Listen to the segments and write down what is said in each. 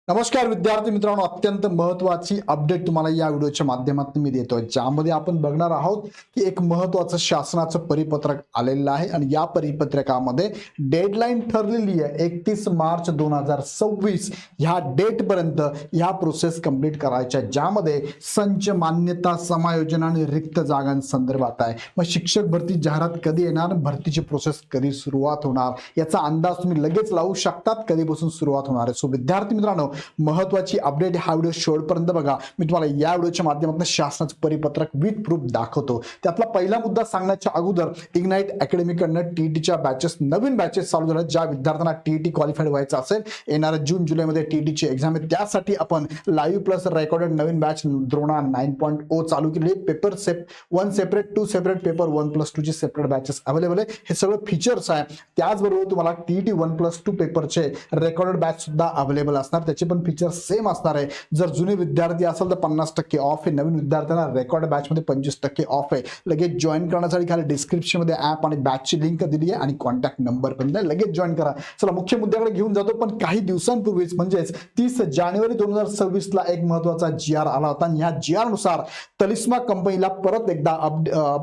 नमस्कार विद्यार्थी मित्रांनो, अत्यंत महत्त्वाची अपडेट तुम्हाला या व्हिडिओच्या माध्यमातून मी देतोय, ज्यामध्ये आपण बघणार आहोत की एक महत्त्वाचं शासनाचं परिपत्रक आलेलं आहे आणि या परिपत्रकामध्ये डेडलाईन ठरलेली आहे 31 मार्च 2026 ह्या डेट पर्यंत ह्या प्रोसेस कंप्लीट करायच्या, ज्यामध्ये संच मान्यता समायोजन आणि रिक्त जागांसंदर्भात आहे। मग शिक्षक भरती जाहिरात कधी येणार, भरतीची प्रोसेस कधी सुरुवात होणार याचा अंदाज तुम्ही लगेच लावू शकतात कधीपासून सुरुवात होणार आहे। सो विद्यार्थी मित्रांनो, महत्वाची अपडेट हा व्हिडिओ शेवटपर्यंत बघा। मी तुम्हाला या व्हिडिओच्या माध्यमातून शासनाचं परिपत्रक विथ प्रूफ दाखवतो। त्यातला पहिला मुद्दा सांगण्याच्या अगोदर इग्नाइट अकॅडमीकडनं टीईटीच्या बॅचेस, नवीन बॅचेस चालू झाल्या। ज्या विद्यार्थ्यांना टीईटी क्वालिफाईड व्हायचं असेल, येणाऱ्या जून जुलैमध्ये टीईटीची एक्झाम आहे, त्यासाठी आपण लाईव्ह प्लस रेकॉर्डेड नवीन बॅच द्रोणा 9.0 चालू केली। पेपर 1 सेपरेट 2 सेपरेट पेपर 1+2 ची सेपरेट बॅचेस अवेलेबल आहे। हे सगळं फीचर्स आहे। त्याचबरोबर तुम्हाला टीईटी 1+2 पेपरचे रेकॉर्डेड बॅच सुद्धा अवेलेबल असणार, त्याचे पण फीचर्स सेम असणार आहे। जर जुने विद्यार्थी असेल तर 50% ऑफ आहे, नवीन विद्यार्थ्यांना रेकॉर्ड बॅच मध्ये 25% ऑफ आहे। लगेच जॉईन करण्यासाठी खाली डिस्क्रिप्शन मध्ये ऍप आणि बॅचची लिंक दिली आहे आणि कॉन्टॅक्ट नंबर पण दिला, लगेच जॉईन करा। चला मुख्य मुद्द्याकडे घेऊन जातो, पण काही दिवसांपूर्वीच म्हणजेच 30 जानेवारी 2026 ला एक महत्त्वाचा जीआर आला होता आणि या जीआर नुसार तलिस्मा कंपनीला परत एकदा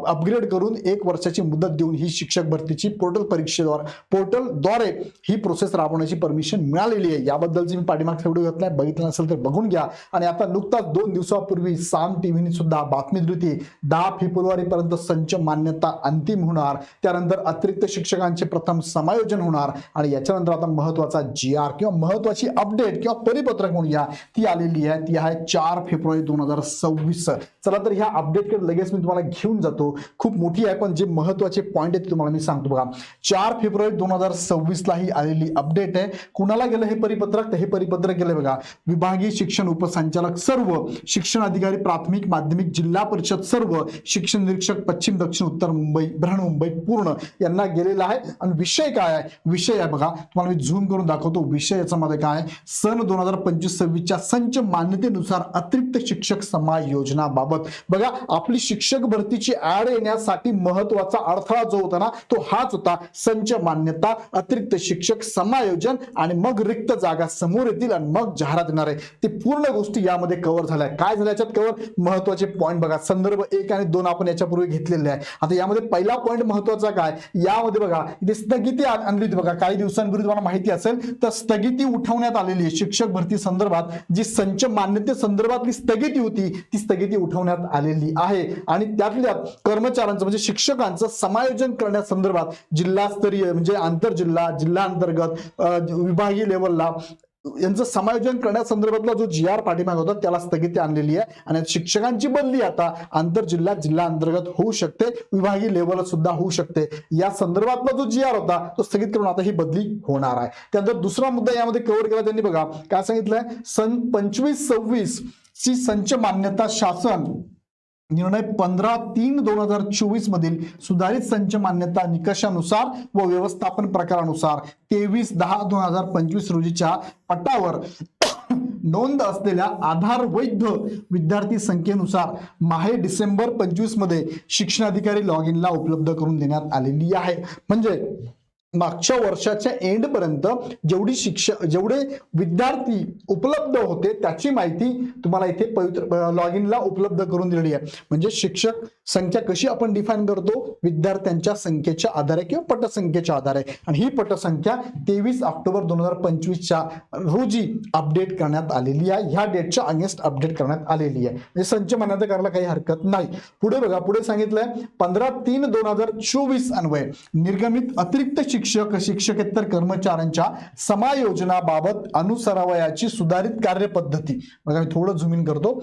अपग्रेड करून 1 वर्षाची मुदत देऊन ही शिक्षक भरतीची पोर्टलद्वारे ही प्रोसेस राबवण्याची परमिशन मिळालेली आहे। याबद्दलची मी पाठीमागचा व्हिडिओ घेतलाय, बघितला नसेल तर बघून घ्या। आणि आता नुकताच 2 दिवसापूर्वी साम टीव्हीने सुद्धा बातमी दिली होती, 10 फेब्रुवारी पर्यंत संच मान्यता अंतिम होणार, त्यानंतर अतिरिक्त शिक्षकांचे प्रथम समायोजन होणार आणि याच्यानंतर आता महत्त्वाचा जीआर किंवा महत्त्वाची अपडेट किंवा परिपत्रक म्हणूया ती आलेली आहे। ती आहे 4 फेब्रुवारी 2026। चला तर ह्या अपडेटकडे लगेच मी तुम्हाला घेऊन जातो। खूप मोठी आहे, पण जे महत्त्वाचे पॉइंट आहेत तुम्हाला मी सांगतो बघा। 4 फेब्रुवारी 2026 ला ही आलेली अपडेट आहे। कुणाला गेलं हे परिपत्रक? तर हे परिपत्रक गेले बघा, विभागीय शिक्षण उपसंचालक सर्व, शिक्षण अधिकारी प्राथमिक माध्यमिक जिल्हा परिषद सर्व, शिक्षण निरीक्षक पश्चिम दक्षिण उत्तर मुंबई बृहन्मुंबई पूर्ण यांना गेलेला आहे। आणि विषय काय आहे? विषय आहे बघा, तुम्हाला मी झूम करून दाखवतो। विषय याच्यामध्ये काय आहे? सन 2025-26 च्या संच मान्यतेनुसार अतिरिक्त शिक्षक समायोजनाबाबत। बघा, आपली शिक्षक भरतीची ऍड येण्यासाठी महत्त्वाचा अडथळा जो होता ना, तो हाच होता, संच मान्यता, अतिरिक्त शिक्षक समायोजन आणि मग रिक्त जागा समोर येतील आणि मग जाहिरात येणार आहे। ते पूर्ण गोष्टी यामध्ये कव्हर झाल्या। काय झाल्या याच्यात कव्हर? महत्त्वाचे पॉइंट बघा, संदर्भ 1 आणि 2 आपण याच्यापूर्वी घेतलेले आहे। आता यामध्ये पहिला पॉइंट महत्त्वाचा काय, यामध्ये बघा इथे स्थगिती आणली होती बघा। काही दिवसांपूर्वी तुम्हाला माहिती असेल तर स्थगिती उठवण्यात आलेली आहे शिक्षक भरती संदर्भात। जी संच मान्यते संदर्भातली स्थगिती होती ती स्थगिती उठवण्यात आलेली आहे आणि त्यातल्या कर्मचाऱ्यांचं म्हणजे शिक्षकांचं समायोजन करण्यासंदर्भात जिल्हास्तरीय म्हणजे आंतरजिल्हा, जिल्हा अंतर्गत, विभागीय लेवलला यांचं समायोजन करण्यासंदर्भातला जो जीआर पाठीमागे होता त्याला स्थगिती आणलेली आहे आणि शिक्षकांची बदली आता आंतरजिल्हा जिल्हा अंतर्गत होऊ शकते, विभागीय लेवलला सुद्धा होऊ शकते। या संदर्भातला जो जीआर होता तो स्थगित करून आता ही बदली होणार आहे। त्यानंतर दुसरा मुद्दा यामध्ये कव्हर केला त्यांनी बघा, काय सांगितलंय? सन 25-26 ची संच मान्यता शासन निर्णय 15/3/2024 मधील सुधारित संच मान्यता निकषानुसार व व्यवस्थापन प्रकारानुसार 23/10/2025 रोजीच्या पटावर नोंद असलेल्या आधार वैध विद्यार्थी संख्येनुसार माहे डिसेंबर 25 मध्ये शिक्षणाधिकारी लॉग इनला उपलब्ध करून देण्यात आलेली आहे। म्हणजे मागच्या वर्षाच्या एंड पर्यंत जेवढे विद्यार्थी उपलब्ध होते त्याची माहिती तुम्हाला इथे लॉग इनला उपलब्ध करून दिलेली आहे। म्हणजे शिक्षक संख्या कशी आपण डिफाईन करतो? विद्यार्थ्यांच्या संख्येच्या आधारे किंवा पटसंख्येच्या आधारे, आणि ही पटसंख्या 23 ऑक्टोबर 2025 च्या रोजी अपडेट करण्यात आलेली आहे। ह्या डेटच्या अगेन्स्ट अपडेट करण्यात आलेली आहे, म्हणजे संच मान्यता करायला काही हरकत नाही। पुढे बघा, पुढे सांगितलंय 15/3/2024 अन्वये निर्गमित अतिरिक्त शिक्षक शिक्षकेतर कर्मचाऱ्यांच्या समायोजनाबाबत अनुसरावयाची सुधारित कार्यपद्धती। बघा, मी थोडं झूम इन करतो।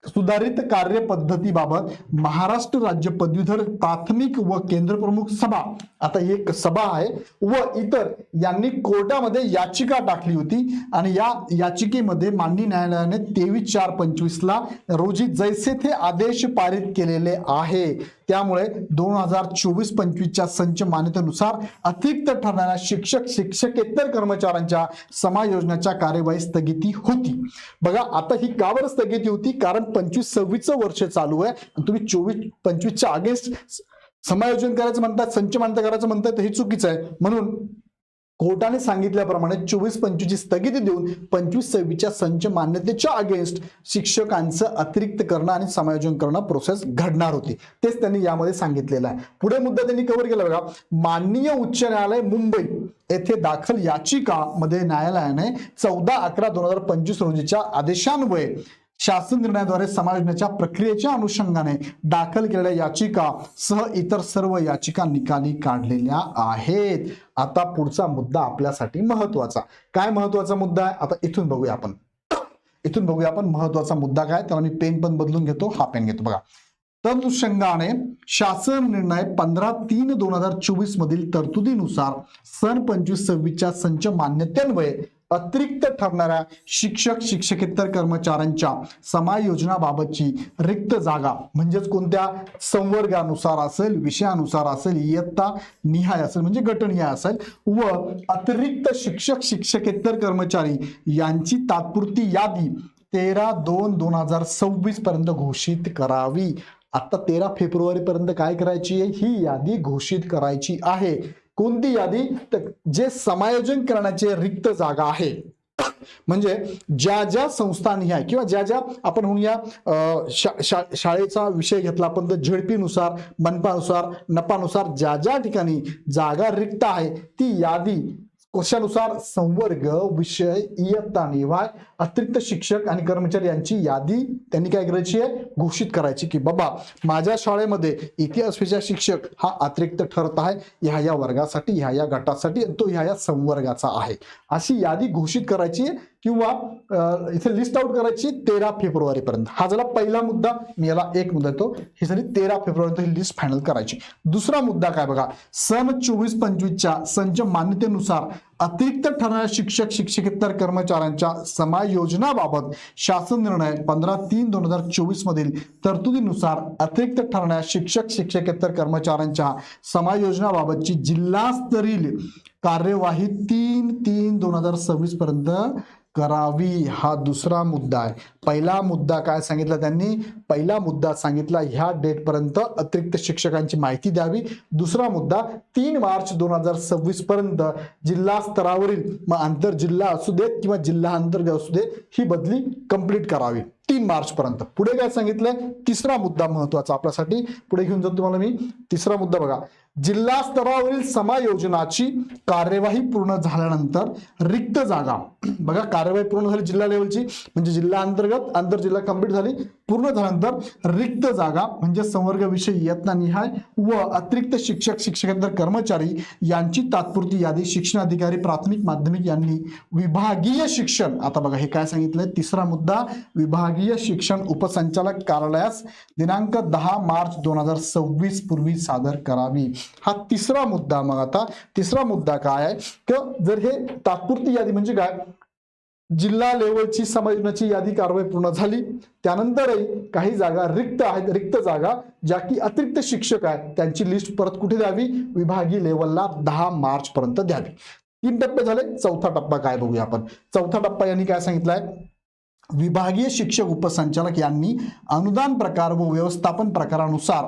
सुधारित कार्यपद्धतीबाबत महाराष्ट्र राज्य पदवीधर प्राथमिक व केंद्र प्रमुख सभा, आता ही एक सभा आहे, व इतर यांनी कोर्टामध्ये याचिका टाकली होती आणि या याचिकेमध्ये माननीय न्यायालयाने 23/4/25 ला रोजी जैसे थे आदेश पारित केलेले आहे। त्यामुळे 2024-25 च्या संच मान्यतेनुसार अतिरिक्त ठरणाऱ्या शिक्षक शिक्षकेतर कर्मचाऱ्यांच्या समायोजनाच्या कार्यवाही स्थगिती होती। बघा, आता ही का बरं स्थगिती होती? कारण 25-26 वर्ष चालू आहे आणि तुम्ही 24-25 च्या अगेन्स्ट समायोजन करायचं म्हणतात, संच मान्यता करायचं म्हणतात, हे चुकीचं आहे। म्हणून कोर्टाने सांगितल्याप्रमाणे 24-25 ची स्थगिती देऊन 25-26च्या संच मान्यतेच्या अगेन्स्ट शिक्षकांचं अतिरिक्त करणं आणि समायोजन करणं प्रोसेस घडणार होती, तेच त्यांनी यामध्ये सांगितलेलं आहे. पुढे मुद्दा त्यांनी कव्हर केला बघा. माननीय उच्च न्यायालय मुंबई येथे दाखल याचिकामध्ये न्यायालयाने 14/11/2025 रोजीच्या आदेशान्वये शासन निर्णयाद्वारे समायोजनाच्या प्रक्रियेच्या अनुषंगाने दाखल केलेल्या याचिका सह इतर सर्व याचिका निकाली काढलेल्या आहेत. आता पुढचा मुद्दा आपल्यासाठी महत्वाचा. काय महत्वाचा मुद्दा आहे आता इथून बघूया आपण. महत्वाचा मुद्दा काय, त्याला मी पेन पण बदलून घेतो, हा पेन घेतो बघा. तदनुषंगाने शासन निर्णय 15/3/2024 मधील तरतुदीनुसार सन 25-26च्या संच मान्यतेन्वये अतिरिक्त ठरणाऱ्या शिक्षक शिक्षकेतर कर्मचाऱ्यांच्या समायोजनाबाबतची रिक्त जागा म्हणजेच कोणत्या संवर्गानुसार असेल, विषयानुसार असेल, इयत्ता निहाय असेल म्हणजे गटनिहाय असेल व अतिरिक्त शिक्षक शिक्षकेतर कर्मचारी यांची तात्पुरती यादी 13/2/2026 पर्यंत घोषित करावी. आता 13 फेब्रुवारी पर्यंत काय करायची आहे, ही यादी घोषित करायची आहे. कोणती यादी, तर जे समायोजन करण्याचे रिक्त जागा आहे म्हणजे ज्या ज्या संस्थानिहाय किंवा ज्या ज्या आपण म्हणूया शाळेचा विषय घेतला आपण तर झेडपीनुसार, मनपानुसार, नपानुसार ज्या ज्या ठिकाणी जागा रिक्त आहे ती यादी कशानुसार, संवर्ग, विषय, इयत्ता निहाय अतिरिक्त शिक्षक आणि कर्मचारी यांची यादी त्यांनी काय करायची आहे, घोषित करायची की बाबा माझ्या शाळेमध्ये इतिहास विषय शिक्षक हा अतिरिक्त ठरत आहे ह्या या वर्गासाठी, ह्या या गटासाठी, तो ह्या या संवर्गाचा आहे, अशी यादी घोषित करायची किंवा इथे लिस्ट आउट करायची 13 फेब्रुवारी पर्यंत. हा झाला पहिला मुद्दा. मी याला एक मुद्दा येतो, ही झाली 13 फेब्रुवारी ही लिस्ट फायनल करायची. दुसरा मुद्दा काय बघा, सन 24-25च्या संच मान्यतेनुसार अतिरिक्त ठरणाऱ्या शिक्षक शिक्षकेतर कर्मचाऱ्यांच्या समायोजनाबाबत शासन निर्णय 15/3/2024 मधील तरतुदीनुसार अतिरिक्त ठरणाऱ्या शिक्षक शिक्षकेतर कर्मचाऱ्यांच्या समायोजनाबाबतची जिल्हास्तरीय कार्यवाही 3/3/2026 पर्यंत करावी. हा दुसरा मुद्दा आहे. पहिला मुद्दा काय सांगितला त्यांनी, पहिला मुद्दा सांगितला ह्या डेट पर्यंत अतिरिक्त शिक्षकांची माहिती द्यावी. दुसरा मुद्दा 3 मार्च 2026 पर्यंत जिल्हा स्तरावरील मग आंतर जिल्हा असू देत किंवा जिल्हा अंतर्गत असू दे ही बदली कंप्लीट करावी 3 मार्च पर्यंत. पुढे काय सांगितलंय, तिसरा मुद्दा महत्वाचा आपल्यासाठी, पुढे घेऊन जातो तुम्हाला मी. तिसरा मुद्दा बघा, जिल्हा स्तरावरील समायोजनाची कार्यवाही पूर्ण झाल्यानंतर रिक्त जागा, बघा कार्यवाही पूर्ण झाली जिल्हा लेवलची म्हणजे जिल्हा अंतर्गत, आंतर जिल्हा कंप्लीट झाली, पूर्ण झाल्यानंतर रिक्त जागा म्हणजे संवर्ग विषय इयत्ता निहाय व अतिरिक्त शिक्षक शिक्षकेतर कर्मचारी यांची तात्पुरती यादी शिक्षणाधिकारी प्राथमिक माध्यमिक यांनी विभागीय शिक्षण, आता बघा हे काय सांगितलंय तिसरा मुद्दा, विभागीय शिक्षण उपसंचालक कार्यालयास दिनांक 10 मार्च 2026 पूर्वी सादर करावी. हा तिसरा मुद्दा. मग आता तिसरा मुद्दा काय आहे की जर हे तात्पुरती यादी म्हणजे काय, जिल्हा लेवलची समायोजनाची यादी कारवाई पूर्ण झाली त्यानंतरही काही जागा रिक्त आहेत, रिक्त जागा ज्या की अतिरिक्त शिक्षक आहेत त्यांची लिस्ट परत कुठे द्यावी, विभागीय लेवलला 10 मार्च पर्यंत द्यावी. 3 टप्पे झाले. चौथा टप्पा काय बघूया आपण. चौथा टप्पा यांनी काय सांगितलंय, विभागीय शिक्षक उपसंचालक यांनी अनुदान प्रकार व व्यवस्थापन प्रकारानुसार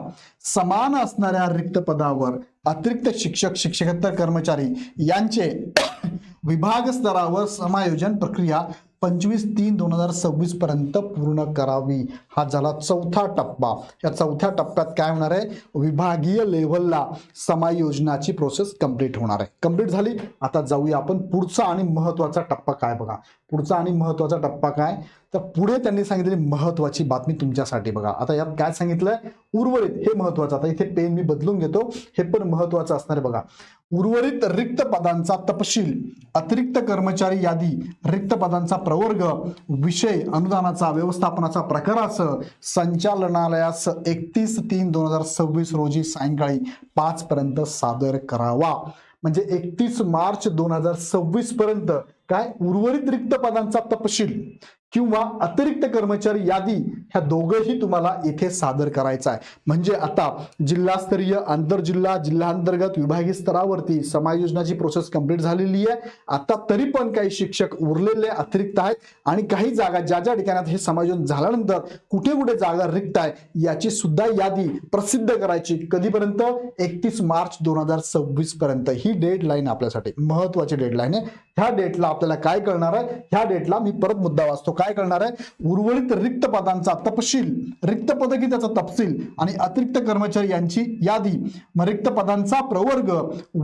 समान असणाऱ्या रिक्त पदावर अतिरिक्त शिक्षक शिक्षकेतर कर्मचारी यांचे विभाग स्तरावर समायोजन प्रक्रिया 25/3/2026 पर्यंत पूर्ण करावी. हा झाला चौथा टप्पा. या चौथ्या टप्प्यात काय होणार आहे, विभागीय लेव्हलला समायोजनाची प्रोसेस कंप्लीट होणार आहे. कंप्लीट झाली. आता जाऊया आपण पुढचा आणि महत्वाचा टप्पा काय बघा. पुढचा आणि महत्वाचा टप्पा काय, तर पुढे त्यांनी सांगितलेली महत्वाची बातमी तुमच्यासाठी बघा. आता यात काय सांगितलंय, उर्वरित हे महत्वाचं, आता इथे पेन मी बदलून घेतो, हे पण महत्वाचं असणार बघा. उर्वरित रिक्त पदांचा तपशील, अतिरिक्त कर्मचारी यादी, रिक्त पदांचा प्रवर्ग, विषय, अनुदानाचा, व्यवस्थापनाचा प्रकारासह संचालनालयास 31/3/2026 रोजी सायंकाळी 5 पर्यंत सादर करावा. म्हणजे 31 मार्च 2026 पर्यंत काय, उर्वरित रिक्त पदांचा तपशील किंवा अतिरिक्त कर्मचारी यादी ह्या दोघंही तुम्हाला इथे सादर करायचं आहे. म्हणजे आता जिल्हास्तरीय, आंतरजिल्हा, जिल्हांतर्गत, विभागीय स्तरावरती समायोजनाची प्रोसेस कंप्लीट झालेली आहे. आता तरी पण काही शिक्षक उरलेले अतिरिक्त आहेत आणि काही जागा ज्या ज्या ठिकाणात हे समायोजन झाल्यानंतर कुठे कुठे जागा रिक्त आहे याची सुद्धा यादी प्रसिद्ध करायची. कधीपर्यंत? 31 मार्च 2026 पर्यंत ही डेडलाईन आपल्यासाठी महत्वाची डेडलाईन आहे. ह्या डेटला आपल्याला काय करणार आहे? ह्या डेटला मी परत मुद्दा वाचतो. काय करणार आहे? उर्वरित रिक्त पदांचा तपशील, रिक्त पद की त्याचा तपशील आणि अतिरिक्त कर्मचारी यांची यादी, मग रिक्त पदांचा प्रवर्ग,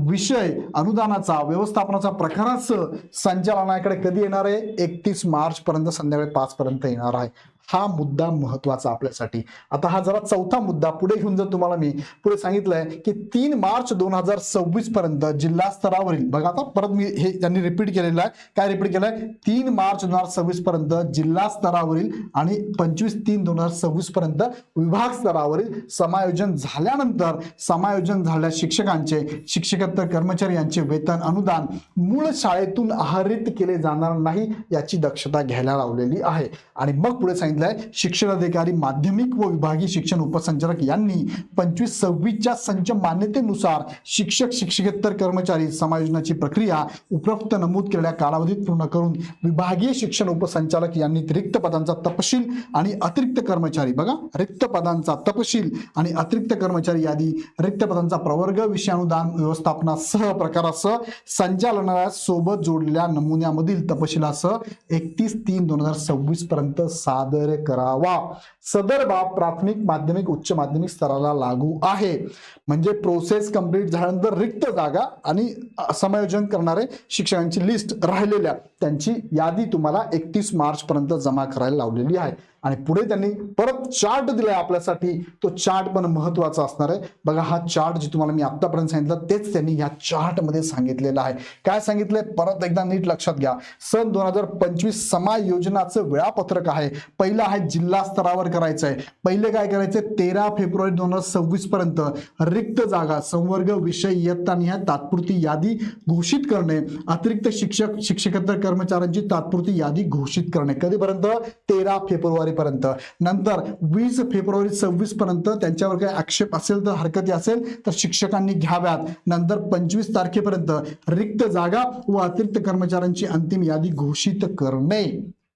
विषय, अनुदानाचा, व्यवस्थापनाचा प्रकारासह संचालनाकडे कधी येणार आहे? 31 मार्च पर्यंत संध्याकाळी 5 पर्यंत येणार आहे. हा मुद्दा महत्वाचा आपल्यासाठी. आता हा जरा चौथा मुद्दा पुढे घेऊन जर तुम्हाला मी पुढे सांगितलंय की 3 मार्च 2026 पर्यंत जिल्हा स्तरावरील, बघा आता परत मी हे त्यांनी रिपीट केलेलं आहे. काय रिपीट केलंय? 3 मार्च 2026 पर्यंत जिल्हा स्तरावरील आणि 25/3/2026 पर्यंत विभाग स्तरावरील समायोजन झाल्यानंतर समायोजन झालेल्या शिक्षकांचे, शिक्षकेतर कर्मचारी यांचे वेतन, अनुदान मूळ शाळेतून आहरित केले जाणार नाही याची दक्षता घ्यायला लावलेली आहे. आणि मग पुढे सांगितलंय शिक्षण अधिकारी, माध्यमिक व विभागीय शिक्षण उपसंचालक यांनी 25-26च्या संच मान्यतेनुसार शिक्षक, शिक्षकेतर कर्मचारी समायोजनाची प्रक्रिया उपरोक्त नमूद केलेल्या कालावधीत पूर्ण करून विभागीय शिक्षण उपसंचालक यांनी रिक्त पदांचा तपशील आणि अतिरिक्त कर्मचारी, बघा रिक्त पदांचा तपशील आणि अतिरिक्त कर्मचारी यादी, रिक्त पदांचा प्रवर्ग, विषयानुदान व्यवस्थापनासह प्रकारासह संचालनास सोबत जोडलेल्या नमुन्यामधील तपशिलासह 31/3/2026 पर्यंत सादर करावा. सदर बाब प्राथमिक, माध्यमिक, उच्च माध्यमिक स्तराला लागू आहे. म्हणजे प्रोसेस कंप्लीट झाल्यानंतर रिक्त जागा आणि समायोजन करणारे शिक्षकांची लिस्ट राहिलेल्या त्यांची यादी तुम्हाला 31 मार्च पर्यंत जमा करायला लावलेली आहे. आणि पुढे त्यांनी परत चार्ट दिलाय आपल्यासाठी. तो चार्ट पण महत्वाचा असणार आहे. बघा हा चार्ट जे तुम्हाला मी आतापर्यंत सांगितलं तेच त्यांनी या चार्ट मध्ये सांगितलेलं आहे. काय सांगितलंय परत एकदा नीट लक्षात घ्या. सन 2025 समायोजनाचं वेळापत्रक आहे. पहिलं आहे जिल्हा स्तरावर करायचं आहे. पहिले काय करायचंय? 13 फेब्रुवारी 2026 पर्यंत रिक्त जागा, संवर्ग, विषय, इयत्तानिहाय तात्पुरती यादी घोषित करणे, अतिरिक्त शिक्षक, शिक्षकेतर कर्मचाऱ्यांची तात्पुरती यादी घोषित करणे. कधीपर्यंत? 13 फेब्रुवारी पर्यंत. नंतर 20 फेब्रुवारी 26 पर्यंत त्यांच्यावर काही आक्षेप असेल तर, हरकती असेल तर शिक्षकांनी घ्याव्यात. नंतर 25 तारखेपर्यंत रिक्त जागा व अतिरिक्त कर्मचाऱ्यांची अंतिम यादी घोषित करणे.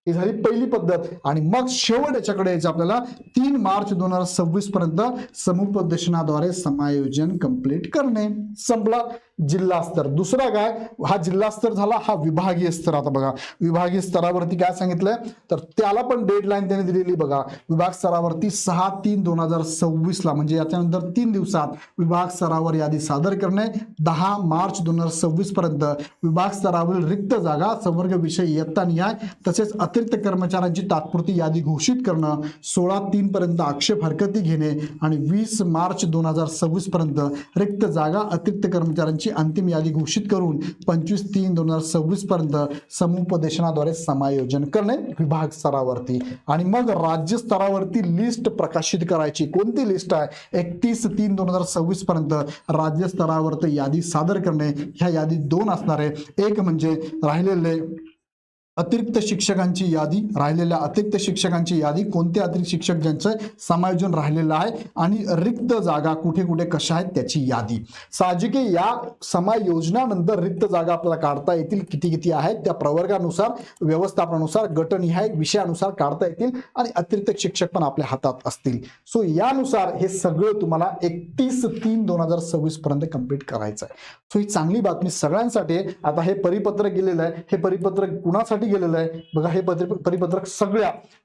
ही झाली पहिली पद्धत. आणि मग शेवट याच्याकडे यायचं आपल्याला 3 मार्च 2026 पर्यंत समुपदेशनाद्वारे समायोजन कंप्लीट करणे. संपला जिल्हा स्तर. दुसरा काय? हा जिल्हा स्तर झाला, हा विभागीय स्तर. आता बघा विभागीय स्तरावरती काय सांगितलंय तर त्याला पण डेडलाईन त्यांनी दिलेली. बघा विभाग स्तरावरती 6/3/2026 ला, म्हणजे याच्यानंतर 3 दिवसात विभाग स्तरावर यादी सादर करणे. 10 मार्च 2026 पर्यंत विभाग स्तरावरील रिक्त जागा, संवर्ग, विषय, इयत्तानिहाय तसेच अतिरिक्त कर्मचाऱ्यांची तात्पुरती यादी घोषित करणं. 16/3 पर्यंत आक्षेप, हरकती घेणे आणि 20 मार्च 2026 पर्यंत रिक्त जागा, अतिरिक्त कर्मचाऱ्यांची अंतिम यादी घोषित करून 25/3/2026 पर्यंत समुपदेशनाद्वारे समायोजन करणे विभाग स्तरावरती. आणि मग राज्य स्तरावरती लिस्ट प्रकाशित करायची. कोणती लिस्ट आहे? 31/3/2026 पर्यंत राज्य स्तरावरती यादी सादर करणे. ह्या यादीत 2 असणार आहे. एक म्हणजे राहिलेले अतिरिक्त शिक्षकांची यादी, राहिलेल्या अतिरिक्त शिक्षकांची यादी, कोणते अतिरिक्त शिक्षक ज्यांचं समायोजन राहिलेलं आहे आणि रिक्त जागा कुठे कुठे कशा आहेत त्याची यादी. साहजिक या समायोजनानंतर रिक्त जागा आपल्याला काढता येतील. किती किती आहेत त्या प्रवर्गानुसार, व्यवस्थापनानुसार, गटनिहाय, विषयानुसार काढता येतील आणि अतिरिक्त शिक्षक पण आपल्या हातात असतील. सो यानुसार हे सगळं तुम्हाला 31/3/2026 पर्यंत कंप्लीट करायचं आहे. सो ही चांगली बातमी सगळ्यांसाठी आहे. आता हे परिपत्रक गेलेलं आहे. हे परिपत्रक कुणासाठी गेलेलं आहे? बघा हे परिपत्रक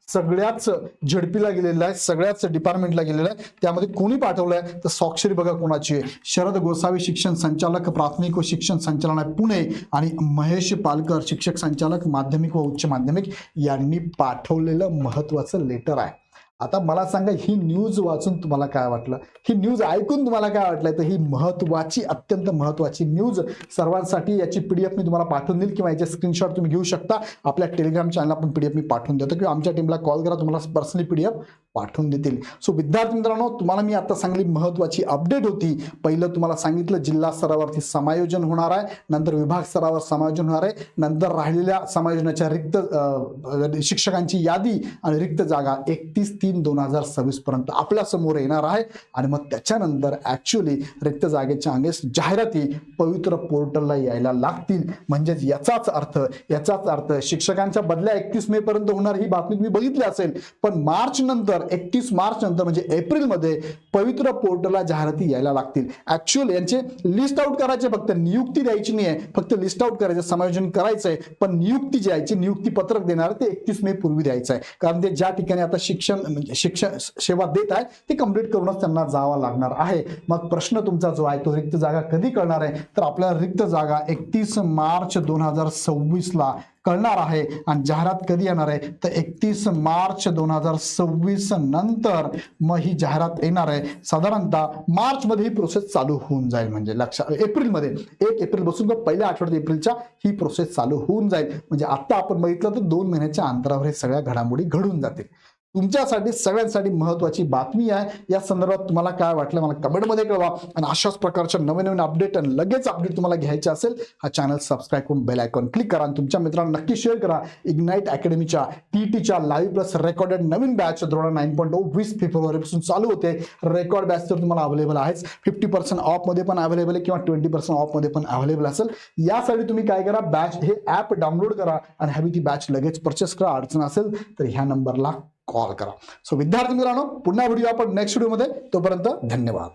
सगळ्याच झडपीला गेलेलं आहे, सगळ्याच डिपार्टमेंटला गेलेलं आहे. त्यामध्ये कोणी पाठवलंय तर स्वाक्षरी बघा कोणाची आहे? शरद गोसावी, शिक्षण संचालक, प्राथमिक व शिक्षण संचालनालय पुणे आणि महेश पालकर, शिक्षक संचालक, माध्यमिक व उच्च माध्यमिक यांनी पाठवलेलं महत्वाचं लेटर आहे. आता मला सांगा ही न्यूज वाचून तुम्हाला काय वाटलं? ही न्यूज ऐकून तुम्हाला काय वाटलं? तर ही महत्वाची, अत्यंत महत्वाची न्यूज सर्वांसाठी. याची पीडीएफ मी तुम्हाला पाठवून देईल किंवा याचे स्क्रीनशॉट तुम्ही घेऊ शकता. आपल्या टेलिग्राम चॅनलला पण पीडीएफ मी पाठवून देतो किंवा आमच्या टीमला कॉल करा, तुम्हाला पर्सनली पीडीएफ पाठवून देतील. सो विद्यार्थी मित्रांनो, तुम्हाला मी आता सांगली महत्वाची अपडेट होती. पहिलं तुम्हाला सांगितलं जिल्हा स्तरावरती समायोजन होणार आहे, नंतर विभाग स्तरावर समायोजन होणार आहे, नंतर राहिलेल्या समायोजनाच्या रिक्त शिक्षकांची यादी आणि रिक्त जागा 31/3/2026 पर्यंत आपल्या समोर येणार आहे. आणि मग त्याच्यानंतर ऍक्च्युअली रिक्त जागेच्या अंगेस जाहिराती पवित्र पोर्टलला यायला लागतील. म्हणजेच याचाच अर्थ शिक्षकांच्या बदल्या 31 मे पर्यंत होणार ही बातमी तुम्ही बघितली असेल, पण मार्च नंतर 31 मार्च नंतर म्हणजे एप्रिलमध्ये पवित्र पोर्टलला जाहिराती यायला लागतील. ऍक्च्युअली यांचे लिस्ट आउट करायचे, फक्त नियुक्ती द्यायची नाही आहे, फक्त लिस्ट आउट करायचं, समायोजन करायचंय, पण नियुक्ती जी आहे नियुक्ती पत्रक देणार ते 31 मे पूर्वी द्यायचं आहे. कारण ते ज्या ठिकाणी आता शिक्षण सेवा देत आहे ते कंप्लीट करूनच त्यांना जावं लागणार आहे. मग प्रश्न तुमचा जो आहे तो रिक्त जागा कधी कळणार आहे, तर आपल्याला रिक्त जागा 31 मार्च 2026 ला कळणार आहे. आणि जाहिरात कधी येणार आहे तर 31 मार्च 2026 नंतर मग ही जाहिरात येणार आहे. साधारणतः मार्च मध्ये ही प्रोसेस चालू होऊन जाईल. म्हणजे लक्षात, एप्रिलमध्ये 1 एप्रिल पासून पहिल्या आठवड्यात एप्रिलच्या ही प्रोसेस चालू होऊन जाईल. म्हणजे आता आपण बघितलं तर 2 महिन्याच्या अंतरावर हे सगळ्या घडामोडी घडून जातील. तुमच्यासाठी सगळ्यांसाठी महत्वाची बातमी आहे. या संदर्भात तुम्हाला काय वाटलं मला कमेंटमध्ये कळवा. आणि अशाच प्रकारच्या नवीन अपडेट आणि लगेच अपडेट तुम्हाला घ्यायचे असेल हा चॅनल सबस्क्राईब करून बेल आयकॉन क्लिक करा आणि तुमच्या मित्रांना नक्की शेअर करा. इग्नाइट अकॅडमीच्या टीईटीच्या लाईव्ह प्लस रेकॉर्डेड नवीन बॅच धोरण 9.0 20 फेब्रुवारीपासून चालू होते. रेकॉर्ड बॅच तर तुम्हाला अवेलेबल आहेच, 50% ऑफ मध्ये पण अवेलेबल आहे किंवा 20% ऑफ मध्ये पण अवेलेबल असेल. यासाठी तुम्ही काय करा, बॅच हे ऍप डाउनलोड करा आणि हवी ती बॅच लगेच परचेस करा. अडचण असेल तर ह्या नंबरला कॉल करा. सो विद्यार्थी मित्रांनो, पुन्हा व्हिडिओ आपण नेक्स्ट व्हिडिओमध्ये, तोपर्यंत धन्यवाद.